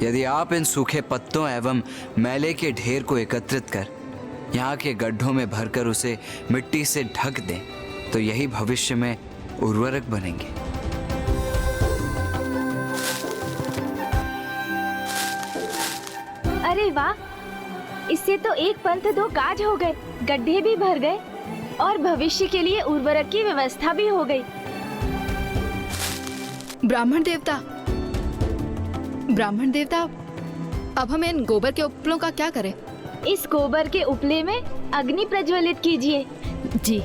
यदि आप इन सूखे पत्तों एवं मैले के ढेर को एकत्रित कर यहाँ के गड्ढों में भरकर उसे मिट्टी से ढक दें तो यही भविष्य में उर्वरक बनेंगे। अरे वाह, इससे तो एक पंथ दो काज हो गए, गड्ढे भी भर गए और भविष्य के लिए उर्वरक की व्यवस्था भी हो गई। ब्राह्मण देवता, अब हम इन गोबर के उपलों का क्या करें? इस गोबर के उपले में अग्नि प्रज्वलित कीजिए। जी।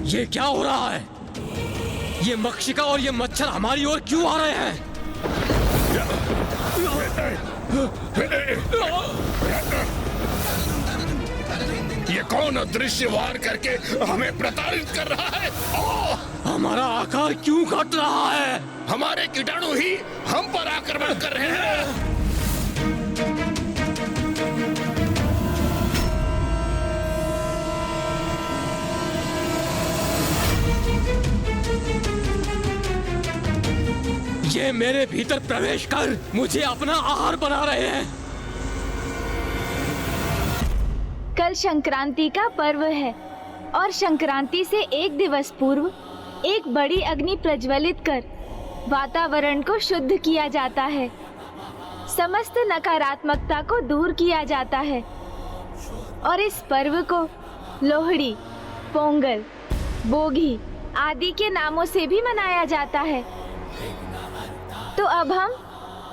ये क्या हो रहा है? ये मक्षिका और ये मच्छर हमारी ओर क्यों आ रहे हैं? ये कौन अदृश्य वार करके हमें प्रताड़ित कर रहा है? हमारा आकार क्यों घट रहा है? हमारे कीटाणु ही हम पर आक्रमण कर रहे हैं। ये मेरे भीतर प्रवेश कर मुझे अपना आहार बना रहे हैं। कल संक्रांति का पर्व है और संक्रांति से एक दिवस पूर्व एक बड़ी अग्नि प्रज्वलित कर वातावरण को शुद्ध किया जाता है, समस्त नकारात्मकता को दूर किया जाता है और इस पर्व को लोहड़ी, पोंगल, बोगी आदि के नामों से भी मनाया जाता है। तो अब हम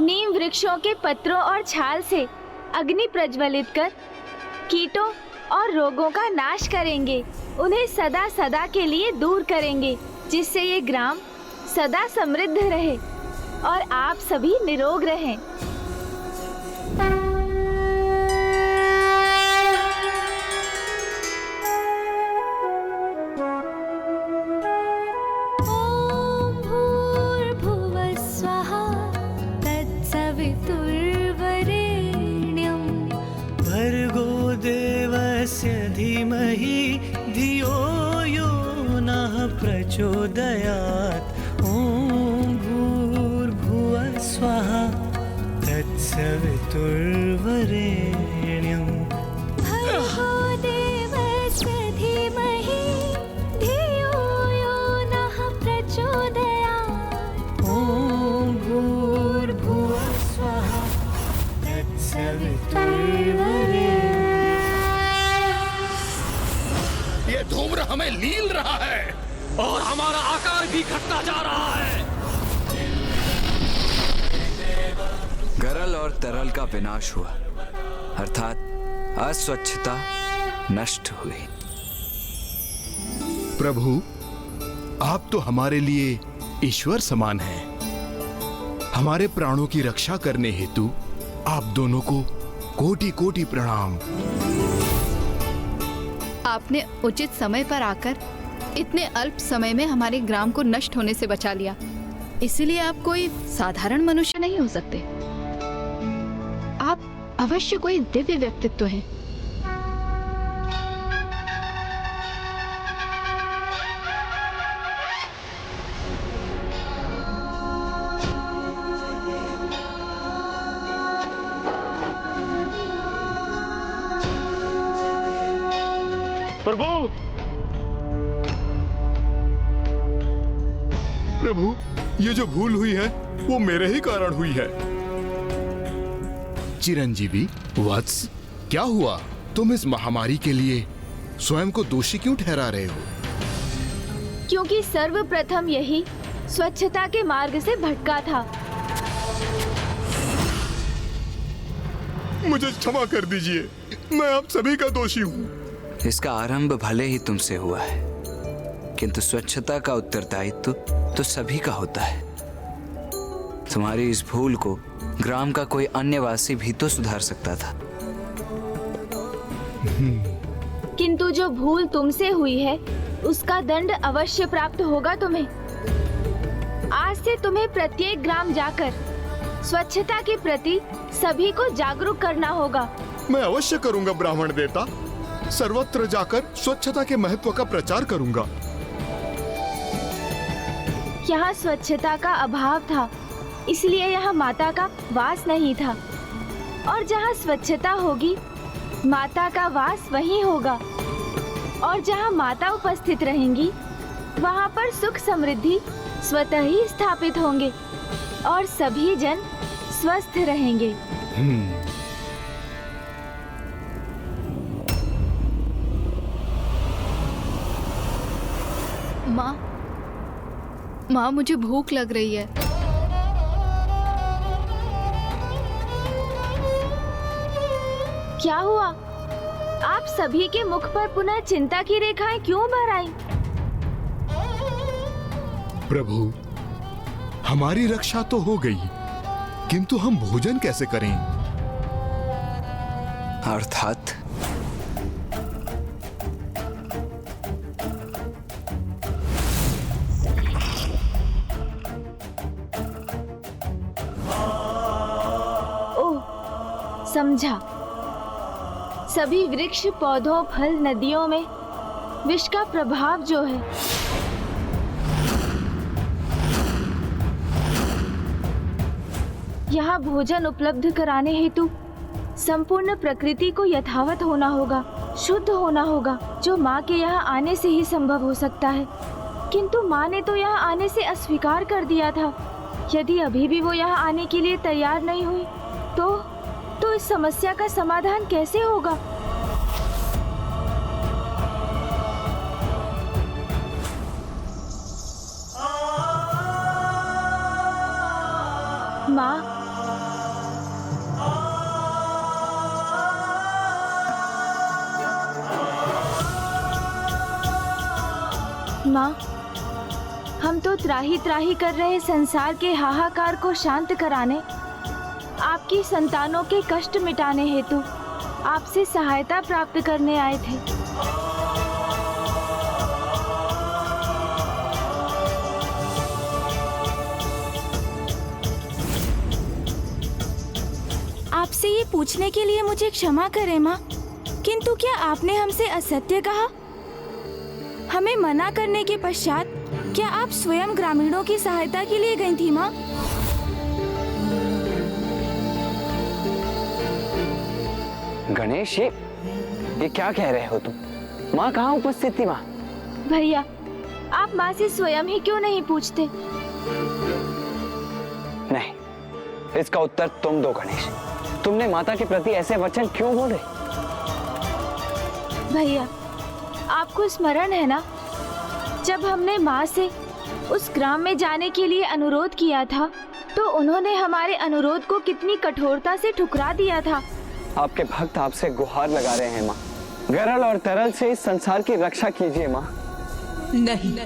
नीम वृक्षों के पत्रों और छाल से अग्नि प्रज्वलित कर कीटों और रोगों का नाश करेंगे, उन्हें सदा सदा के लिए दूर करेंगे, जिससे ये ग्राम सदा समृद्ध रहे और आप सभी निरोग रहें। धीमहि धियो यो नः प्रचोदयात्। ॐ भूर्भुवः स्वः तत्सवितुर्वरेण्यम्। भर्गो देवस्य धीमहि धियो यो नः प्रचोदयात्। ॐ भूर्भुवः स्वः तत्सवितुर्वरेण्यम्। ये धूम्र हमें लील रहा है और हमारा आकार भी घटता जा रहा है। गरल और तरल का विनाश हुआ, अर्थात अस्वच्छता नष्ट हुई। प्रभु, आप तो हमारे लिए ईश्वर समान हैं। हमारे प्राणों की रक्षा करने हेतु आप दोनों को कोटि कोटि प्रणाम। आपने उचित समय पर आकर इतने अल्प समय में हमारे ग्राम को नष्ट होने से बचा लिया, इसलिए आप कोई साधारण मनुष्य नहीं हो सकते। आप अवश्य कोई दिव्य व्यक्तित्व हैं। प्रभु, ये जो भूल हुई है वो मेरे ही कारण हुई है। चिरंजीवी वत्स, क्या हुआ? तुम इस महामारी के लिए स्वयं को दोषी क्यों ठहरा रहे हो? क्योंकि सर्वप्रथम यही स्वच्छता के मार्ग से भटका था। मुझे क्षमा कर दीजिए, मैं आप सभी का दोषी हूँ। इसका आरंभ भले ही तुमसे हुआ है, किंतु स्वच्छता का उत्तरदायित्व तो सभी का होता है। तुम्हारी इस भूल को ग्राम का कोई अन्य वासी भी तो सुधार सकता था। किंतु जो भूल तुमसे हुई है उसका दंड अवश्य प्राप्त होगा तुम्हें। आज से तुम्हें प्रत्येक ग्राम जाकर स्वच्छता के प्रति सभी को जागरूक करना होगा। मैं अवश्य करूंगा ब्राह्मण देवता। सर्वत्र जाकर स्वच्छता के महत्व का प्रचार करूंगा। यहाँ स्वच्छता का अभाव था, इसलिए यहाँ माता का वास नहीं था। और जहाँ स्वच्छता होगी, माता का वास वहीं होगा। और जहाँ माता उपस्थित रहेंगी, वहाँ पर सुख समृद्धि स्वतः ही स्थापित होंगे और सभी जन स्वस्थ रहेंगे। माँ, मुझे भूख लग रही है। क्या हुआ? आप सभी के मुख पर पुनः चिंता की रेखाएं क्यों भर आईं? प्रभु, हमारी रक्षा तो हो गई, किंतु हम भोजन कैसे करें? अर्थात समझा। सभी वृक्ष, पौधों, फल, नदियों में विष का प्रभाव जो है, यहाँ भोजन उपलब्ध कराने हेतु संपूर्ण प्रकृति को यथावत होना होगा, शुद्ध होना होगा, जो माँ के यहाँ आने से ही संभव हो सकता है। किंतु माँ ने तो यहाँ आने से अस्वीकार कर दिया था। यदि अभी भी वो यहाँ आने के लिए तैयार नहीं हुई तो इस समस्या का समाधान कैसे होगा? माँ, हम तो त्राही त्राही कर रहे संसार के हाहाकार को शांत कराने, आपकी संतानों के कष्ट मिटाने हेतु आपसे सहायता प्राप्त करने आए थे। आपसे ये पूछने के लिए मुझे क्षमा करें माँ, किंतु क्या आपने हमसे असत्य कहा? हमें मना करने के पश्चात क्या आप स्वयं ग्रामीणों की सहायता के लिए गई थी माँ? गणेश, ये क्या कह रहे हो तुम? माँ कहाँ उपस्थित थी? माँ भैया, आप माँ से स्वयं ही क्यों नहीं पूछते? नहीं, इसका उत्तर तुम दो गणेश। तुमने माता के प्रति ऐसे वचन क्यों बोले? भैया, आपको स्मरण है ना, जब हमने माँ से उस ग्राम में जाने के लिए अनुरोध किया था, तो उन्होंने हमारे अनुरोध को कितनी कठोरता से ठुकरा दिया था। आपके भक्त आपसे गुहार लगा रहे हैं माँ। गरल और तरल से इस संसार की रक्षा कीजिए माँ। नहीं,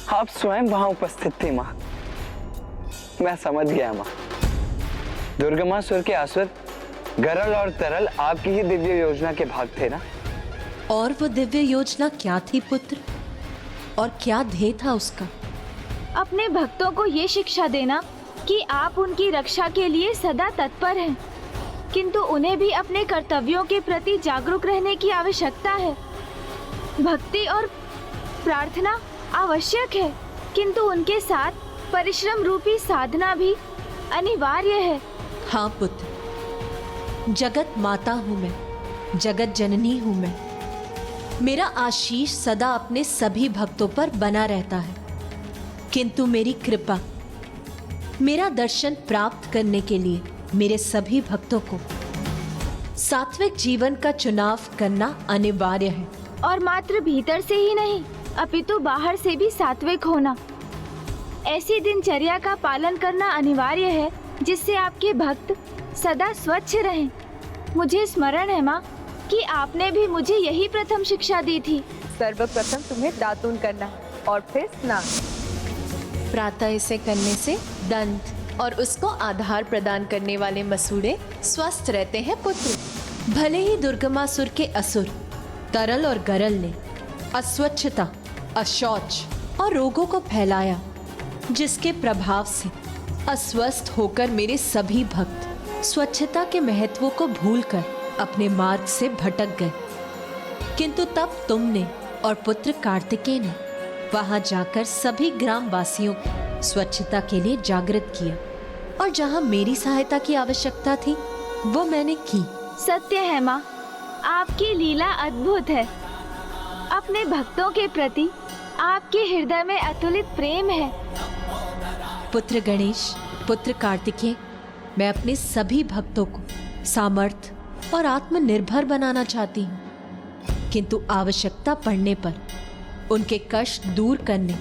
आप स्वयं वहां उपस्थित थी माँ। मैं समझ गया माँ। दुर्गमासुर के असुर गरल और तरल आपकी ही दिव्य योजना के भाग थे ना? और वो दिव्य योजना क्या थी पुत्र, और क्या ध्येय था उसका? अपने भक्तों को ये शिक्षा देना कि आप उनकी रक्षा के लिए सदा तत्पर हैं, किंतु उन्हें भी अपने कर्तव्यों के प्रति जागरूक रहने की आवश्यकता है। भक्ति और प्रार्थना आवश्यक है, किंतु उनके साथ परिश्रम रूपी साधना भी अनिवार्य है। हाँ पुत्र, जगत माता हूँ मैं, जगत जननी हूँ मैं। मेरा आशीष सदा अपने सभी भक्तों पर बना रहता है, किंतु मेरी कृपा, मेरा दर्शन प्राप्त करने के लिए मेरे सभी भक्तों को सात्विक जीवन का चुनाव करना अनिवार्य है। और मात्र भीतर से ही नहीं, अपितु बाहर से भी सात्विक होना। ऐसी दिनचर्या का पालन करना अनिवार्य है जिससे आपके भक्त सदा स्वच्छ रहें। मुझे स्मरण है माँ कि आपने भी मुझे यही प्रथम शिक्षा दी थी। सर्वप्रथम तुम्हें दातून करना और फिर स्नान। प्रातः इसे करने से दंत और उसको आधार प्रदान करने वाले मसूड़े स्वस्थ रहते हैं पुत्र। भले ही दुर्गमासुर के असुर तरल और गरल ने अस्वच्छता, अशौच और रोगों को फैलाया, जिसके प्रभाव से अस्वस्थ होकर मेरे सभी भक्त स्वच्छता के महत्व को भूलकर अपने मार्ग से भटक गए। किंतु तब तुमने और पुत्र कार्तिकेय ने वहां जाकर सभी ग्राम वासियों को स्वच्छता के लिए जागृत किया, और जहां मेरी सहायता की आवश्यकता थी वो मैंने की। सत्य है माँ, आपकी लीला अद्भुत है। अपने भक्तों के प्रति आपके हृदय में अतुलित प्रेम है। पुत्र गणेश, पुत्र कार्तिकेय, मैं अपने सभी भक्तों को सामर्थ्य और आत्मनिर्भर बनाना चाहती हूँ, किंतु आवश्यकता पड़ने पर उनके कष्ट दूर करने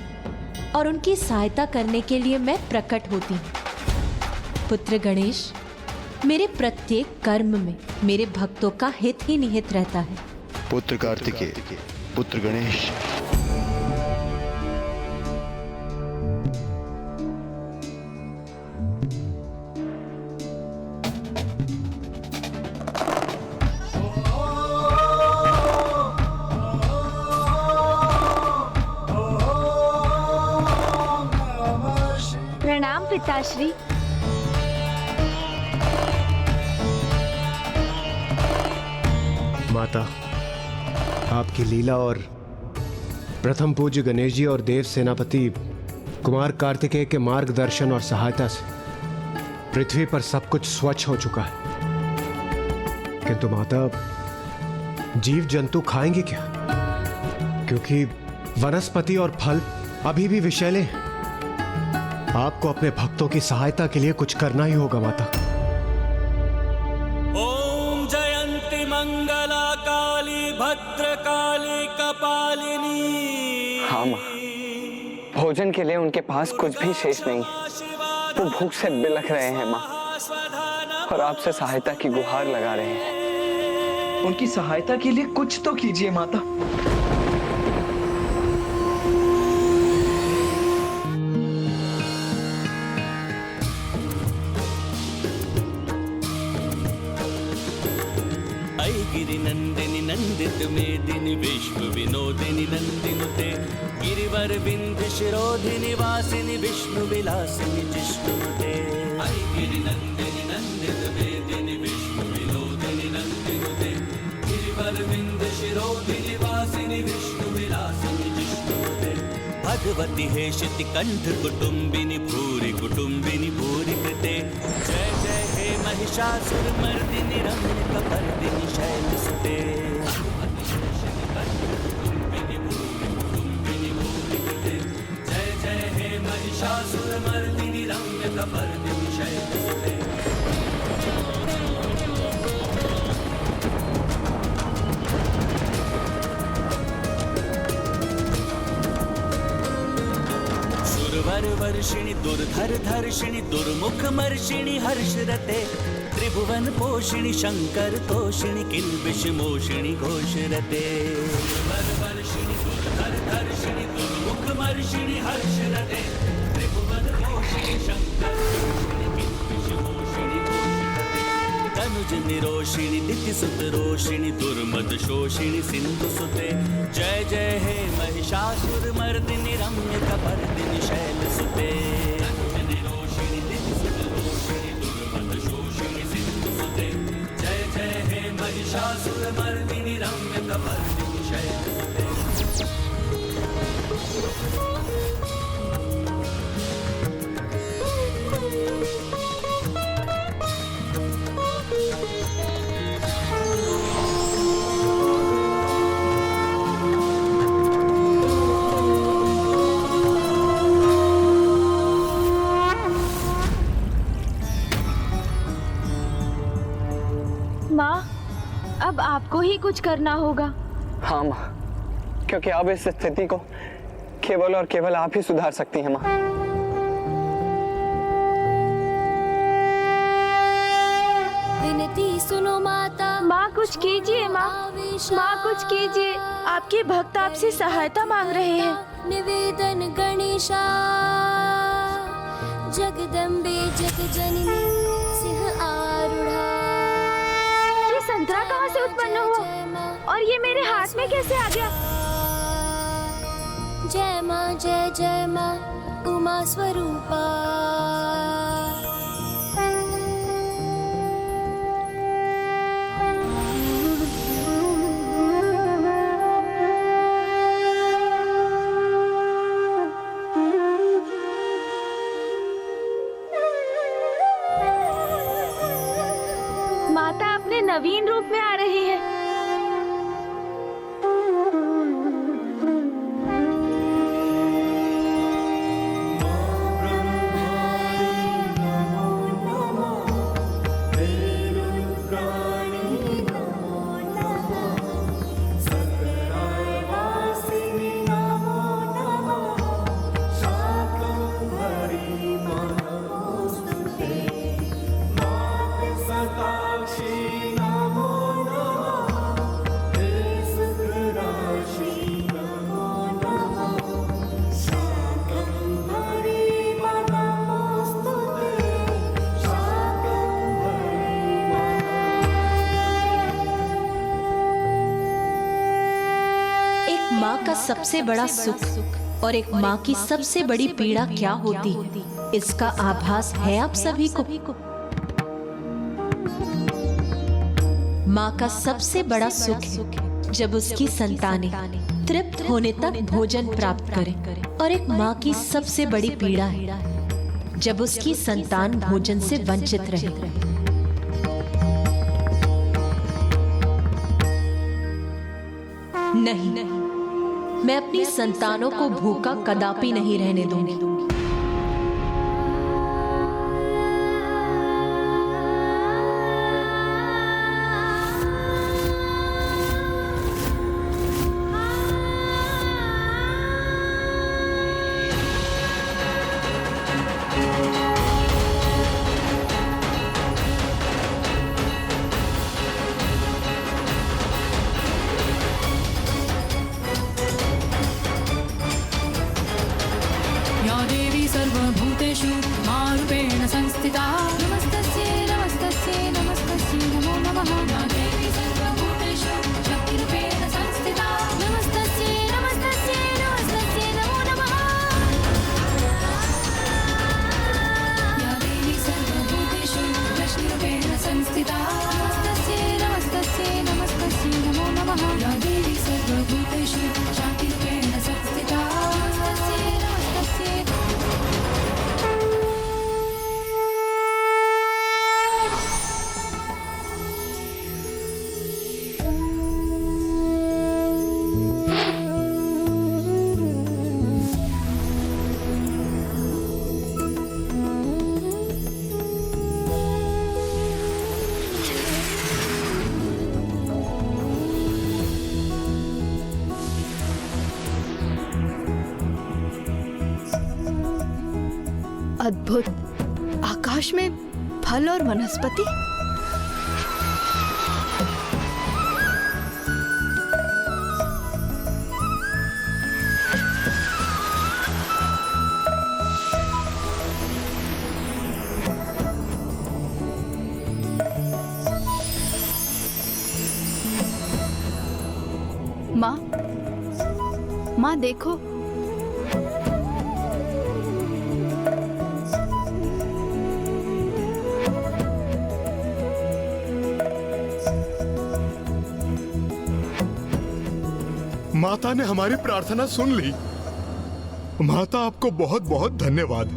और उनकी सहायता करने के लिए मैं प्रकट होती हूँ। पुत्र गणेश, मेरे प्रत्येक कर्म में मेरे भक्तों का हित ही निहित रहता है। पुत्र कार्तिकेय, पुत्र गणेश, प्रणाम पिताश्री। माता, आपकी लीला और प्रथम पूज्य गणेश जी और देव सेनापति कुमार कार्तिकेय के मार्गदर्शन और सहायता से पृथ्वी पर सब कुछ स्वच्छ हो चुका है। किंतु माता, जीव जंतु खाएंगे क्या? क्योंकि वनस्पति और फल अभी भी विषैले हैं। आपको अपने भक्तों की सहायता के लिए कुछ करना ही होगा माता। ओम जयंती मंगला काली भद्रकाली कपालिनी। हाँ माँ, भोजन के लिए उनके पास कुछ भी शेष नहीं है। वो भूख से बिलख रहे हैं माँ, और आपसे सहायता की गुहार लगा रहे हैं। उनकी सहायता के लिए कुछ तो कीजिए माता। गिरि नंदिनी नंदित मेदिनी विश्व विनोदिनी नंदिनुते गिरिवर विंध्य शिरोधिनी वासिनी विष्णु विलासिनी जिष्णुते। गिरि नंदिनी नंदित मेदिनी विश्व विनोदिनी नंदिनुते गिरिवर विंध्य शिरोधिनी वासिनी विष्णु विलासिनी जिष्णुते। भगवती हेशिति कंठ कुटुंबिनी भूरि कुटुंबिनी भूरि कृते। जय जय हे महिषासुर मर्दिनी रम्यकपर्दिनी शैलसुते। जय जय हे महिषासुर मर्दिनी रम्यकपर्दिनी शैलसुते। सुरवर वर्षिणी दुर्धर धर्षिणी दुर्मुख मर्षिणी हर्षरते। त्रिभुवन पोषिणी शंकर तोषिणी किल्बिष मोषिणी घोषरते। सुरवर वर्षिणी दुर्धर धर्षिणी दुर्मुख मर्षिणी हर्षरते। त्रिभुवन पोषिणी शंकर तोषिणी किल्बिष मोषिणी घोषरते। तनुज निरोषिणी दितिसुत रोषिणी दुर्मद शोषिणी सिंधु सुते। जय जय हे महिषासुर मर्दिनी रम्यकपर्दिनी शैलसुते। तनुज निरोषिणी दितिसुत रोषिणी दुर्मद शोषिणी सिंधु सुते। जय जय हे महिषासुर मर्दिनी रम्यकपर्दिनी शैलसुते। माँ, अब आपको ही कुछ करना होगा। हाँ माँ, क्योंकि अब इस स्थिति को केवल और केवल आप ही सुधार सकती हैं माँ। कुछ कीजिए माँ, माँ कुछ कीजिए। आपके भक्त आपसे सहायता मांग रहे हैं। निवेदन गणेशा जगदम्बे जगजननी सिंह आरूढ़ा। ये संतरा कहाँ से उत्पन्न हुआ और ये मेरे हाथ में कैसे आ गया? जय माँ उमा स्वरूपा। माता अपने नवीन रूप में आ रही है। सबसे बड़ा सुख और एक माँ की सबसे बड़ी पीड़ा क्या होती है, इसका आभास है आप सभी को। माँ का सबसे बड़ा सुख है जब उसकी संतानें तृप्त होने तक भोजन प्राप्त करें, और एक माँ की सबसे बड़ी पीड़ा है जब उसकी संतान भोजन से वंचित रहे। नहीं, मैं अपनी संतानों को भूखा कदापि नहीं रहने दूंगी। सर्वभूतेषु मारूपेण संस्थिता। नमस्तस्यै नमस्तस्यै नमस्तस्यै नमो नमः। या देवी सर्वभूतेषु शक्तिरूपेण संस्थिता। नमस्तस्यै नमस्तस्यै नमस्तस्यै नमो नमः। या देवी सर्वभूतेषु लक्ष्मीरूपेण संस्थिता। नमस्तस्यै नमस्तस्यै नमस्तस्यै नमो नमः। या देवी सर्वभूतेषु शान्तिरूपेण संस्थिता। नमस्तस्यै नमस्तस्यै अद्भुत। आकाश में फल और वनस्पति। माँ देखो, माता ने हमारी प्रार्थना सुन ली। माता आपको बहुत बहुत धन्यवाद।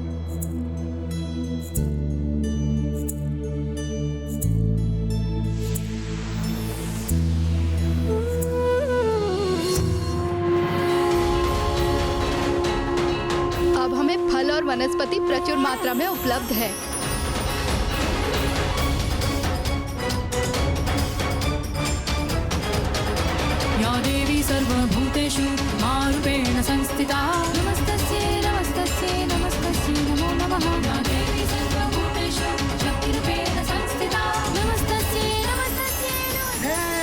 अब हमें फल और वनस्पति प्रचुर मात्रा में उपलब्ध है। या देवी सर्वभूतेषु मारूपेण संस्थिता। नमस्तस्यै नमस्तस्यै नमस्तस्यै नमो नमः। या देवी सर्वभूतेषु शक्तिरूपेण संस्थिता। नमस्तस्यै नमस्तस्यै नमस्तस्यै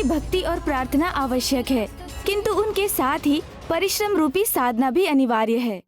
भक्ति और प्रार्थना आवश्यक है, किंतु उनके साथ ही परिश्रम रूपी साधना भी अनिवार्य है।